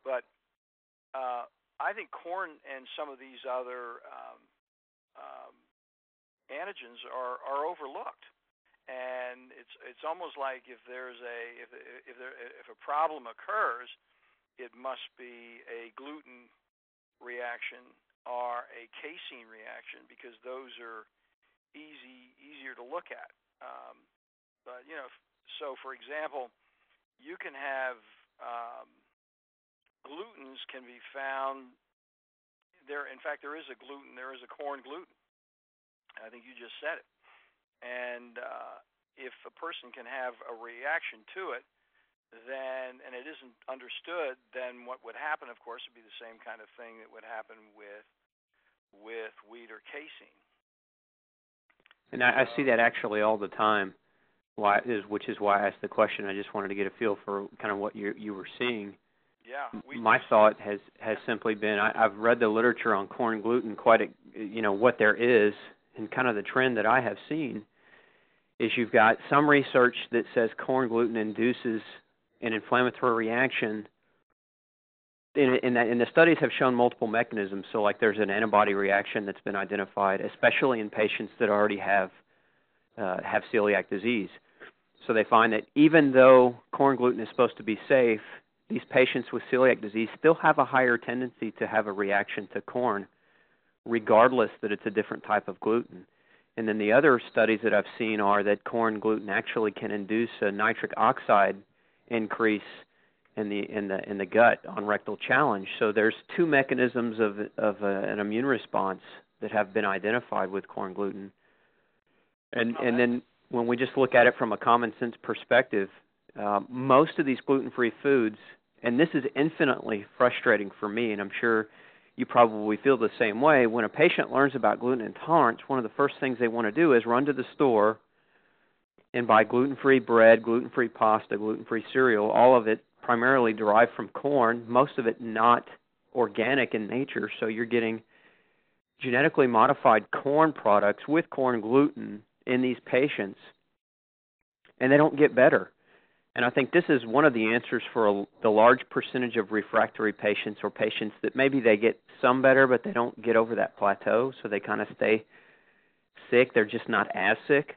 But I think corn and some of these other antigens are overlooked, and it's almost like if a problem occurs, it must be a gluten reaction or a casein reaction, because those are easier to look at. But so for example, you can have glutens can be found there. In fact, there is a gluten. There is a corn gluten. I think you just said it. And if a person can have a reaction to it, then, and it isn't understood, then what would happen, of course, would be the same kind of thing that would happen with wheat or casein. And I see that actually all the time, which is why I asked the question. I just wanted to get a feel for kind of what you were seeing. Yeah. My thought has simply been, I've read the literature on corn gluten, what there is, and kind of the trend that I have seen is you've got some research that says corn gluten induces an inflammatory reaction. And the studies have shown multiple mechanisms. So like there's an antibody reaction that's been identified, especially in patients that already have celiac disease. So they find that even though corn gluten is supposed to be safe, these patients with celiac disease still have a higher tendency to have a reaction to corn, regardless that it's a different type of gluten. And then the other studies that I've seen are that corn gluten actually can induce a nitric oxide increase in the gut on rectal challenge. So there's two mechanisms of an immune response that have been identified with corn gluten. And then when we just look at it from a common sense perspective, most of these gluten-free foods, and this is infinitely frustrating for me, and I'm sure you probably feel the same way, when a patient learns about gluten intolerance, one of the first things they want to do is run to the store and buy gluten-free bread, gluten-free pasta, gluten-free cereal, all of it primarily derived from corn, most of it not organic in nature, so you're getting genetically modified corn products with corn gluten in these patients, and they don't get better. And I think this is one of the answers for the large percentage of refractory patients, or patients that maybe they get some better, but they don't get over that plateau, so they kind of stay sick. They're just not as sick,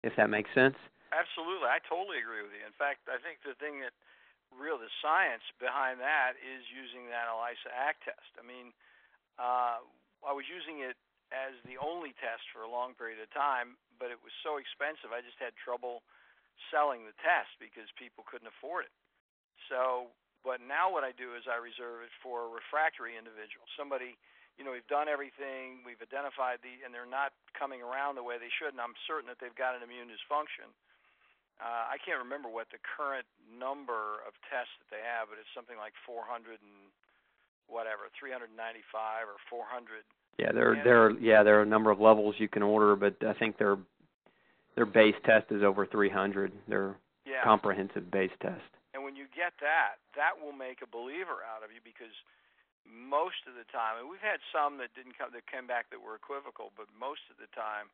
if that makes sense. Absolutely. I totally agree with you. In fact, I think the thing that the science behind that is using that ELISA-ACT test. I mean, I was using it as the only test for a long period of time, but it was so expensive, I just had trouble selling the test because people couldn't afford it. So, but now what I do is I reserve it for a refractory individual. Somebody, we've done everything, we've identified and they're not coming around the way they should, and I'm certain that they've got an immune dysfunction. I can't remember what the current number of tests that they have, but it's something like 395 or 400. Yeah, there are a number of levels you can order, but I think their base test is over 300. Their comprehensive base test. And when you get that will make a believer out of you, because most of the time, and we've had some that came back that were equivocal, but most of the time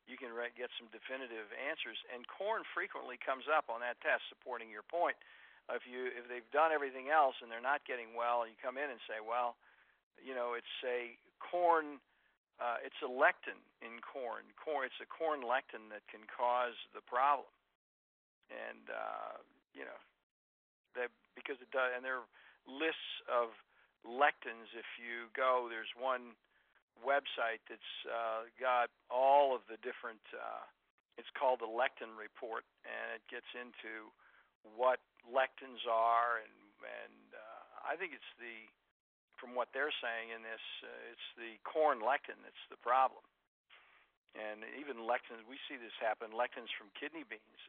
you can get some definitive answers. And corn frequently comes up on that test, supporting your point. If they've done everything else and they're not getting well, and you come in and say, well, it's a corn. It's a lectin in corn. It's a corn lectin that can cause the problem, and because it does. And there are lists of lectins. If you go, there's one website that's got all of the different. It's called the Lectin Report, and it gets into what lectins are, and I think it's from what they're saying in this, it's the corn lectin that's the problem. And even lectins, we see this happen. Lectins from kidney beans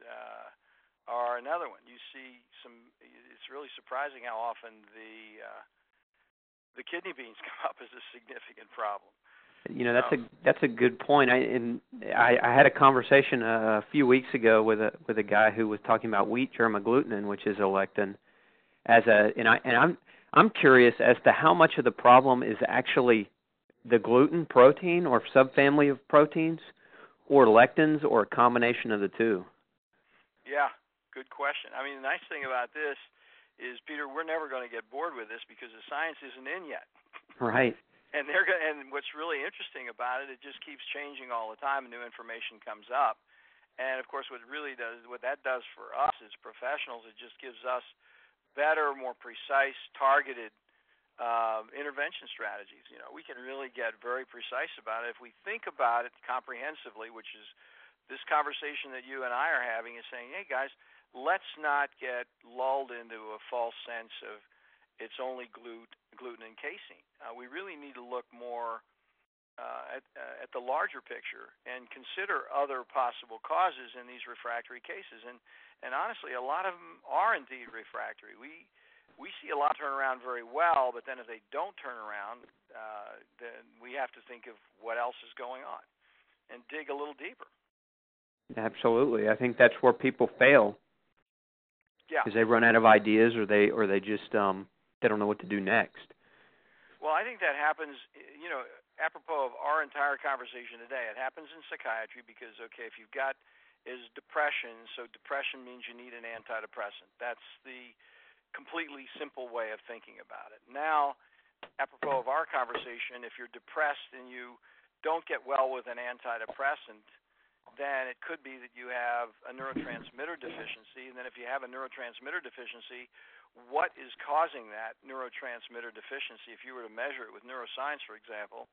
are another one. You see it's really surprising how often the kidney beans come up as a significant problem. That's a good point. I had a conversation a few weeks ago with a guy who was talking about wheat germ agglutinin, which is a lectin, I'm curious as to how much of the problem is actually the gluten protein or subfamily of proteins, or lectins, or a combination of the two. Yeah, good question. I mean, the nice thing about this is, Peter, we're never going to get bored with this because the science isn't in yet. Right. And what's really interesting about it, it just keeps changing all the time, and new information comes up. And of course, what that does for us as professionals, it just gives us better, more precise, targeted intervention strategies. We can really get very precise about it if we think about it comprehensively, which is this conversation that you and I are having, is saying, hey guys, let's not get lulled into a false sense of it's only gluten and casein. We really need to look more at the larger picture and consider other possible causes in these refractory cases. And honestly, a lot of them are indeed refractory. We see a lot turn around very well, but then if they don't turn around, then we have to think of what else is going on and dig a little deeper. Absolutely. I think that's where people fail. Yeah. Because they run out of ideas, or they just they don't know what to do next. Well, I think that happens, apropos of our entire conversation today. It happens in psychiatry because, okay, if you've got is depression, so depression means you need an antidepressant. That's the completely simple way of thinking about it. Now, apropos of our conversation, if you're depressed and you don't get well with an antidepressant, then it could be that you have a neurotransmitter deficiency. And then if you have a neurotransmitter deficiency, what is causing that neurotransmitter deficiency? If you were to measure it with neuroscience, for example,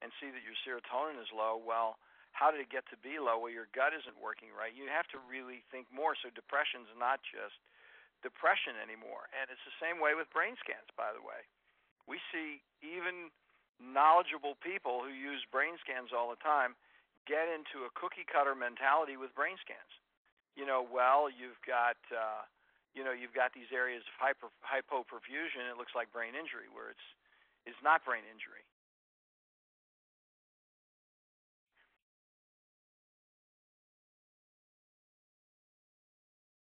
and see that your serotonin is low, well, how did it get to be low? Well, your gut isn't working right. You have to really think more. So depression's not just depression anymore. And it's the same way with brain scans, by the way. We see even knowledgeable people who use brain scans all the time get into a cookie-cutter mentality with brain scans. You've got these areas of hypoperfusion. It looks like brain injury, where it's not brain injury.